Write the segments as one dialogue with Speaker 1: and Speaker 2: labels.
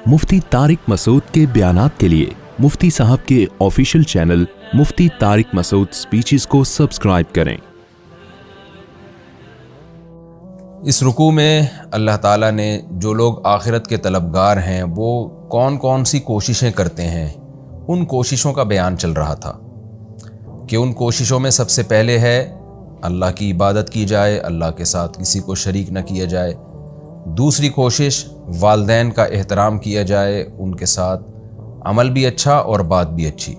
Speaker 1: मुफ्ती तारिक मसूद के बयानात के लिए मुफ्ती साहब के ऑफिशियल चैनल मुफ्ती तारिक मसूद स्पीचेस को सब्सक्राइब करें।
Speaker 2: इस रुकू में अल्लाह ताला ने जो लोग आखिरत के तलबगार हैं वो कौन कौन सी कोशिशें करते हैं, उन कोशिशों का बयान चल रहा था कि उन कोशिशों में सबसे पहले है अल्लाह की इबादत की जाए, अल्लाह के साथ किसी को शरीक न किया जाए। दूसरी कोशिश वालिदैन का एहतराम किया जाए, उनके साथ अमल भी अच्छा और बात भी अच्छी।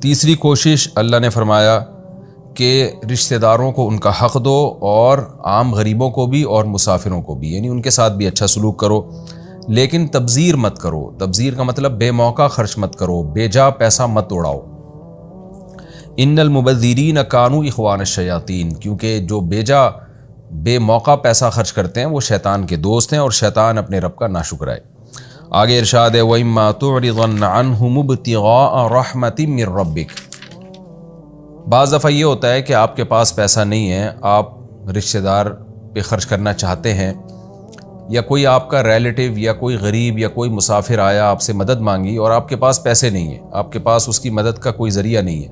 Speaker 2: तीसरी कोशिश अल्लाह ने फरमाया कि रिश्तेदारों को उनका हक़ दो और आम गरीबों को भी और मुसाफिरों को भी, यानी उनके साथ भी अच्छा सलूक करो, लेकिन तब्ज़ीर मत करो। तब्ज़ीर का मतलब बेमौका खर्च मत करो, बेजा पैसा मत उड़ाओ। इन्नल मुबज़्ज़िरीन कानू इख़वान शयातीन, क्योंकि जो बेजा बेमौका पैसा खर्च करते हैं वो शैतान के दोस्त हैं और शैतान अपने रब का नाशुक्र है। आगे इरशाद है वइम्मा तुअरिज़न अन्हुम इब्तिग़ाअ रहमतिम मिर रब्बिक। बाज़ दफ़ा ये होता है कि आपके पास पैसा नहीं है, आप रिश्तेदार पे ख़र्च करना चाहते हैं, या कोई आपका रिलेटिव या कोई गरीब या कोई मुसाफिर आया आपसे मदद मांगी और आपके पास पैसे नहीं है, आपके पास उसकी मदद का कोई ज़रिया नहीं है,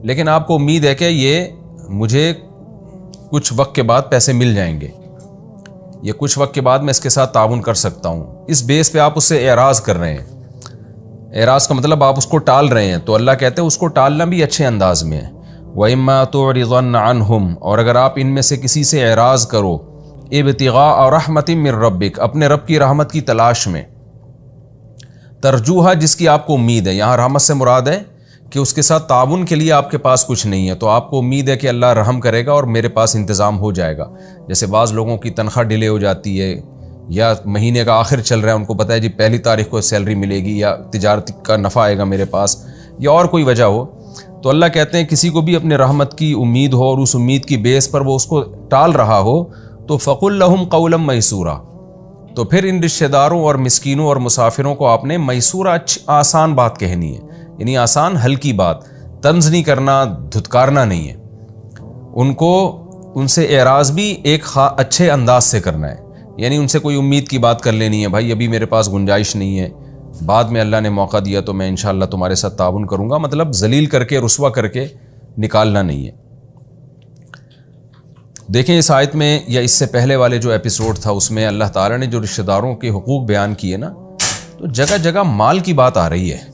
Speaker 2: लेकिन आपको उम्मीद है कि ये मुझे कुछ वक्त के बाद पैसे मिल जाएंगे, या कुछ वक्त के बाद मैं इसके साथ ताउन कर सकता हूँ। इस बेस पे आप उससे एराज़ कर रहे हैं। एराज़ का मतलब आप उसको टाल रहे हैं, तो अल्लाह कहते हैं उसको टालना भी अच्छे अंदाज में है। वइम्मा तुअरिज़न अन्हुम, और अगर आप इनमें से किसी से एराज़ करो, इब्तिग़ाअ रहमतिम मिर रब्बिक, अपने रब की रहमत की तलाश में, तरजूहा जिसकी आपको उम्मीद है, यहाँ रहमत से मुराद है कि उसके साथ ताउन के लिए आपके पास कुछ नहीं है, तो आपको उम्मीद है कि अल्लाह रहम करेगा और मेरे पास इंतज़ाम हो जाएगा। जैसे बाज़ लोगों की तनख्वाह डिले हो जाती है, या महीने का आखिर चल रहा है, उनको पता है जी पहली तारीख को सैलरी मिलेगी, या तिजारत का नफ़ा आएगा मेरे पास, या और कोई वजह हो, तो अल्लाह कहते हैं किसी को भी अपने रहमत की उम्मीद हो और उस उम्मीद की बेस पर वो उसको टाल रहा हो, तो फ़क़ुल लहुम क़ौलन मैसूरा, तो फिर इन रिश्तेदारों और मिस्कीनों और मुसाफिरों को आपने मैसूरा आसान बात कहनी है, यानी आसान हल्की बात, तंज नहीं करना, धुतकारना नहीं है। उनको उनसे एराज़ भी एक अच्छे अंदाज से करना है, यानी उनसे कोई उम्मीद की बात कर लेनी है, भाई अभी मेरे पास गुंजाइश नहीं है, बाद में अल्लाह ने मौका दिया तो मैं इंशाअल्लाह तुम्हारे साथ ताउन करूँगा, मतलब जलील करके रुस्वा करके निकालना नहीं है। देखें इस आयत में या इससे पहले वाले जो एपिसोड था उसमें अल्लाह ताला ने जो रिश्तेदारों के हुकूक बयान किए ना, तो जगह जगह माल की बात आ रही है।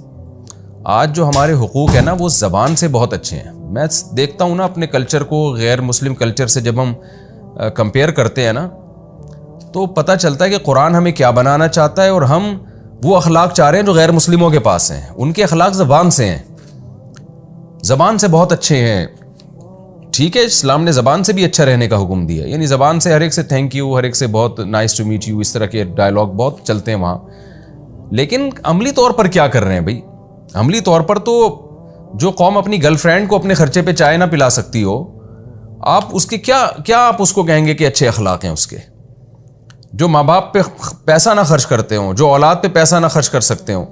Speaker 2: आज जो हमारे हुकूक है ना वो ज़बान से बहुत अच्छे हैं। मैं देखता हूँ ना अपने कल्चर को गैर मुस्लिम कल्चर से जब हम कंपेयर करते हैं ना, तो पता चलता है कि कुरान हमें क्या बनाना चाहता है और हम वो अखलाक चाह रहे हैं जो गैर मुस्लिमों के पास हैं। उनके अखलाक ज़बान से हैं, ज़बान से बहुत अच्छे हैं। ठीक है, इस्लाम ने ज़बान से भी अच्छा रहने का हुक्म दिया, यानी ज़बान से हर एक से थैंक यू, हर एक से बहुत नाइस टू मीट यू, इस तरह के डायलॉग बहुत चलते हैं वहाँ। लेकिन अमली तौर पर क्या कर रहे हैं भाई? अमली तौर पर तो जो कौम अपनी गर्लफ्रेंड को अपने खर्चे पे चाय ना पिला सकती हो, आप उसके क्या आप उसको कहेंगे कि अच्छे अखलाक हैं उसके? जो माँ बाप पे पैसा ना खर्च करते हो, जो औलाद पे पैसा ना खर्च कर सकते हो,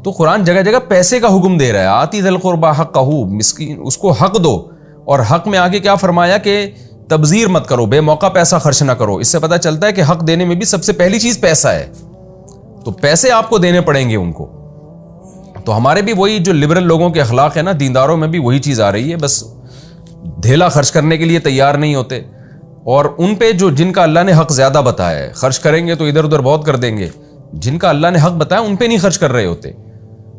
Speaker 2: तो कुरान जगह जगह पैसे का हुक्म दे रहा है। आती ज़िल क़ुरबा हक़्क़हू, मिस्कीन उसको हक दो, और हक में आगे क्या फरमाया कि तब्ज़ीर मत करो, बेमौका पैसा खर्च ना करो। इससे पता चलता है कि हक देने में भी सबसे पहली चीज़ पैसा है, तो पैसे आपको देने पड़ेंगे उनको। तो हमारे भी वही जो लिबरल लोगों के अखलाक है ना, दीनदारों में भी वही चीज़ आ रही है, बस धेला खर्च करने के लिए तैयार नहीं होते, और उन पे जो जिनका अल्लाह ने हक ज़्यादा बताया है, खर्च करेंगे तो इधर उधर बहुत कर देंगे, जिनका अल्लाह ने हक बताया उन पे नहीं खर्च कर रहे होते।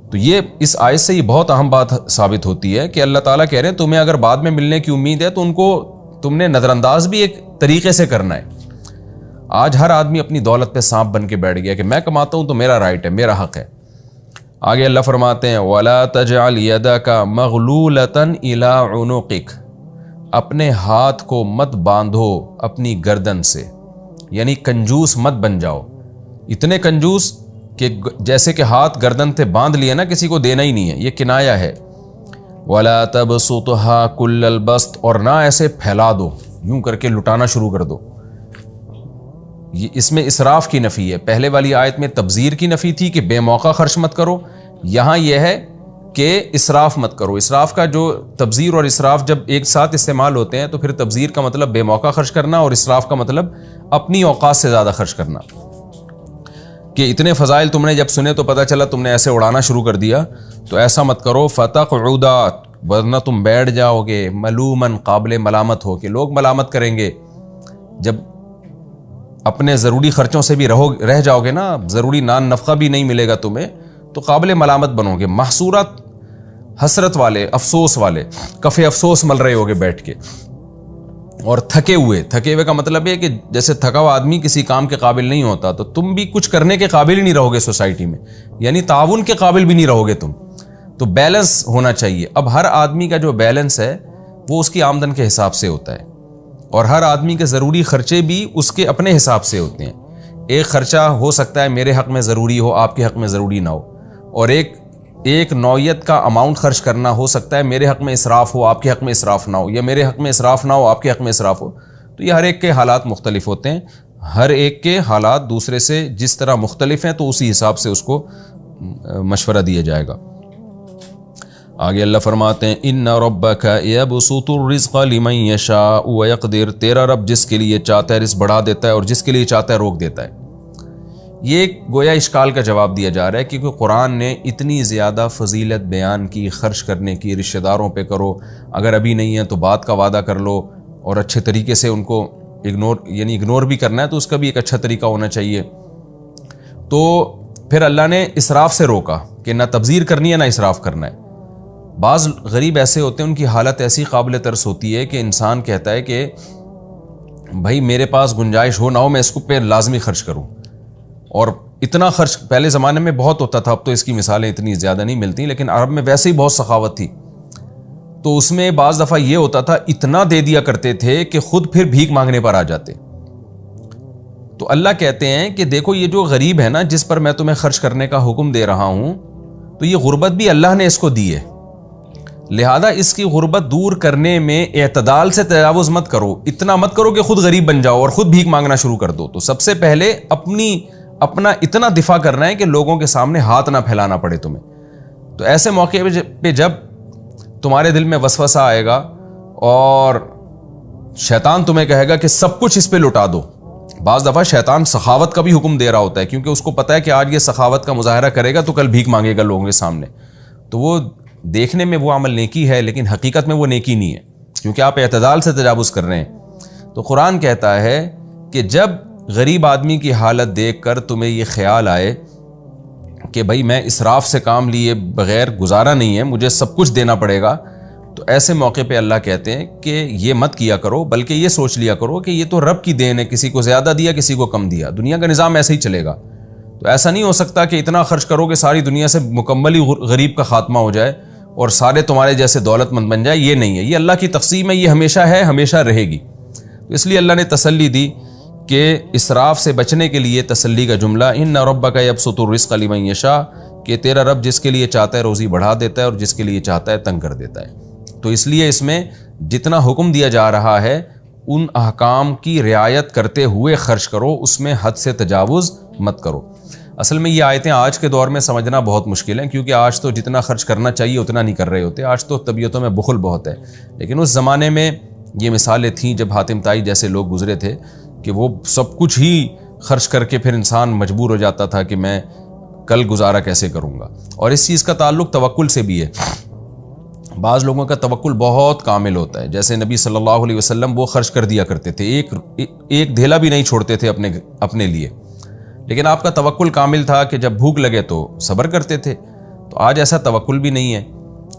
Speaker 2: तो ये इस आयत से ये बहुत अहम बात साबित होती है कि अल्लाह ताला कह रहे हैं तुम्हें अगर बाद में मिलने की उम्मीद है तो उनको तुमने नज़रअंदाज भी एक तरीके से करना है। आज हर आदमी अपनी दौलत पे सांप बन के बैठ गया कि मैं कमाता हूँ तो मेरा राइट है, मेरा हक है। आगे अल्लाह फरमाते हैं वला तजअल यदका मग़लूलतन इला उनुक़िक, अपने हाथ को मत बांधो अपनी गर्दन से, यानी कंजूस मत बन जाओ, इतने कंजूस कि जैसे कि हाथ गर्दन से बांध लिया ना, किसी को देना ही नहीं है, ये किनाया है। वला तबसुतहा कुल्लल बस्त, और ना ऐसे फैला दो, यूं करके लुटाना शुरू कर दो। ये इसमें इसराफ की नफ़ी है। पहले वाली आयत में तब्ज़ीर की नफ़ी थी कि बेमौका खर्च मत करो, यहाँ यह है कि इसराफ मत करो। इसराफ का जो तब्ज़ीर और इसराफ जब एक साथ इस्तेमाल होते हैं तो फिर तब्ज़ीर का मतलब बेमौका खर्च करना और इसराफ का मतलब अपनी औकात से ज़्यादा खर्च करना। کہ اتنے فضائل تم نے جب سنے تو پتہ چلا تم نے ایسے اڑانا شروع کر دیا، تو ایسا مت کرو، فتقعدا، ورنہ تم بیٹھ جاؤ گے ملومن، قابل ملامت ہو، کہ لوگ ملامت کریں گے جب اپنے ضروری خرچوں سے بھی رہ جاؤ گے نا، ضروری نان نفقہ بھی نہیں ملے گا تمہیں، تو قابل ملامت بنو گے، محصورات، حسرت والے، افسوس والے، کف افسوس مل رہے ہوگے بیٹھ کے، اور تھکے ہوئے کا مطلب ہے کہ جیسے تھکا ہوا آدمی کسی کام کے قابل نہیں ہوتا، تو تم بھی کچھ کرنے کے قابل ہی نہیں رہو گے سوسائٹی میں، یعنی تعاون کے قابل بھی نہیں رہو گے تم، تو بیلنس ہونا چاہیے۔ اب ہر آدمی کا جو بیلنس ہے وہ اس کی آمدن کے حساب سے ہوتا ہے، اور ہر آدمی کے ضروری خرچے بھی اس کے اپنے حساب سے ہوتے ہیں۔ ایک خرچہ ہو سکتا ہے میرے حق میں ضروری ہو، آپ کے حق میں ضروری نہ ہو، اور ایک نوعیت کا اماؤنٹ خرچ کرنا ہو سکتا ہے میرے حق میں اسراف ہو، آپ کے حق میں اسراف نہ ہو، یا میرے حق میں اسراف نہ ہو، آپ کے حق میں اسراف ہو۔ تو یہ ہر ایک کے حالات مختلف ہوتے ہیں، ہر ایک کے حالات دوسرے سے جس طرح مختلف ہیں، تو اسی حساب سے اس کو مشورہ دیا جائے گا۔ آگے اللہ فرماتے ہیں ان ربک یبسط الرزق لمن یشاء ویقدر، تیرا رب جس کے لیے چاہتا ہے رزق بڑھا دیتا ہے اور جس کے لیے چاہتا ہے روک دیتا ہے۔ یہ گویا اشکال کا جواب دیا جا رہا ہے، کیونکہ قرآن نے اتنی زیادہ فضیلت بیان کی خرچ کرنے کی، رشتہ داروں پہ کرو، اگر ابھی نہیں ہے تو بات کا وعدہ کر لو، اور اچھے طریقے سے ان کو اگنور بھی کرنا ہے تو اس کا بھی ایک اچھا طریقہ ہونا چاہیے۔ تو پھر اللہ نے اسراف سے روکا کہ نہ تبذیر کرنی ہے نہ اسراف کرنا ہے۔ بعض غریب ایسے ہوتے ہیں، ان کی حالت ایسی قابل ترس ہوتی ہے کہ انسان کہتا ہے کہ بھائی میرے پاس گنجائش ہو نہ ہو میں اس کو پہ لازمی خرچ کروں، اور اتنا خرچ پہلے زمانے میں بہت ہوتا تھا، اب تو اس کی مثالیں اتنی زیادہ نہیں ملتی، لیکن عرب میں ویسے ہی بہت سخاوت تھی، تو اس میں بعض دفعہ یہ ہوتا تھا اتنا دے دیا کرتے تھے کہ خود پھر بھیک مانگنے پر آ جاتے۔ تو اللہ کہتے ہیں کہ دیکھو یہ جو غریب ہے نا جس پر میں تمہیں خرچ کرنے کا حکم دے رہا ہوں، تو یہ غربت بھی اللہ نے اس کو دی ہے، لہذا اس کی غربت دور کرنے میں اعتدال سے تجاوز مت کرو، اتنا مت کرو کہ خود غریب بن جاؤ اور خود بھیک مانگنا شروع کر دو۔ تو سب سے پہلے اپنا اتنا دفاع کرنا ہے کہ لوگوں کے سامنے ہاتھ نہ پھیلانا پڑے تمہیں۔ تو ایسے موقع پہ جب تمہارے دل میں وسوسہ آئے گا اور شیطان تمہیں کہے گا کہ سب کچھ اس پہ لٹا دو، بعض دفعہ شیطان سخاوت کا بھی حکم دے رہا ہوتا ہے، کیونکہ اس کو پتہ ہے کہ آج یہ سخاوت کا مظاہرہ کرے گا تو کل بھیک مانگے گا لوگوں کے سامنے، تو وہ دیکھنے میں وہ عمل نیکی ہے لیکن حقیقت میں وہ نیکی نہیں ہے، کیونکہ آپ اعتدال سے تجاوز کر رہے ہیں۔ تو قرآن کہتا ہے کہ جب غریب آدمی کی حالت دیکھ کر تمہیں یہ خیال آئے کہ بھائی میں اسراف سے کام لیے بغیر گزارا نہیں ہے، مجھے سب کچھ دینا پڑے گا، تو ایسے موقع پہ اللہ کہتے ہیں کہ یہ مت کیا کرو، بلکہ یہ سوچ لیا کرو کہ یہ تو رب کی دین ہے، کسی کو زیادہ دیا کسی کو کم دیا، دنیا کا نظام ایسے ہی چلے گا۔ تو ایسا نہیں ہو سکتا کہ اتنا خرچ کرو کہ ساری دنیا سے مکمل ہی غریب کا خاتمہ ہو جائے اور سارے تمہارے جیسے دولت مند بن جائے، یہ نہیں ہے، یہ اللہ کی تقسیم ہے، یہ ہمیشہ ہے، ہمیشہ رہے گی۔ تو اس لیے اللہ نے تسلی دی کہ اسراف سے بچنے کے لیے تسلی کا جملہ ان ربک یبسط الرزق لمن یشاء، کہ تیرا رب جس کے لیے چاہتا ہے روزی بڑھا دیتا ہے اور جس کے لیے چاہتا ہے تنگ کر دیتا ہے۔ تو اس لیے اس میں جتنا حکم دیا جا رہا ہے ان احکام کی رعایت کرتے ہوئے خرچ کرو، اس میں حد سے تجاوز مت کرو۔ اصل میں یہ آیتیں آج کے دور میں سمجھنا بہت مشکل ہیں، کیونکہ آج تو جتنا خرچ کرنا چاہیے اتنا نہیں کر رہے ہوتے، آج تو طبیعتوں میں بخل بہت ہے، لیکن اس زمانے میں یہ مثالیں تھیں جب حاتم طائی جیسے لوگ گزرے تھے کہ وہ سب کچھ ہی خرچ کر کے پھر انسان مجبور ہو جاتا تھا کہ میں کل گزارا کیسے کروں گا۔ اور اس چیز کا تعلق توکل سے بھی ہے، بعض لوگوں کا توکل بہت کامل ہوتا ہے، جیسے نبی صلی اللہ علیہ وسلم وہ خرچ کر دیا کرتے تھے، ایک دھیلا بھی نہیں چھوڑتے تھے اپنے لیے، لیکن آپ کا توکل کامل تھا کہ جب بھوک لگے تو صبر کرتے تھے۔ تو آج ایسا توکل بھی نہیں ہے،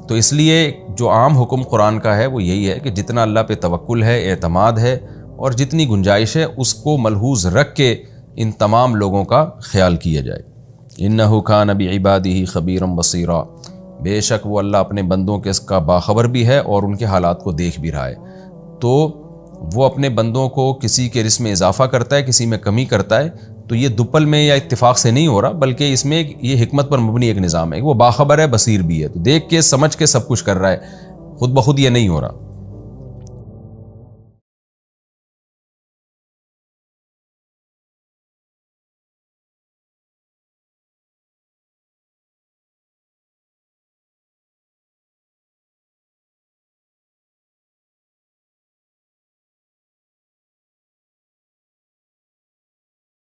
Speaker 2: تو اس لیے جو عام حکم قرآن کا ہے وہ یہی ہے کہ جتنا اللہ پہ توکل ہے، اعتماد ہے اور جتنی گنجائش ہے اس کو ملحوظ رکھ کے ان تمام لوگوں کا خیال کیا جائے۔ انہ کان بعبادہ خبیرا بصیرا، بے شک وہ اللہ اپنے بندوں کے اس کا باخبر بھی ہے اور ان کے حالات کو دیکھ بھی رہا ہے۔ تو وہ اپنے بندوں کو کسی کے رزق میں اضافہ کرتا ہے، کسی میں کمی کرتا ہے، تو یہ دپل میں یا اتفاق سے نہیں ہو رہا، بلکہ اس میں یہ حکمت پر مبنی ایک نظام ہے، وہ باخبر ہے، بصیر بھی ہے، تو دیکھ کے سمجھ کے سب کچھ کر رہا ہے، خود بخود یہ نہیں ہو رہا۔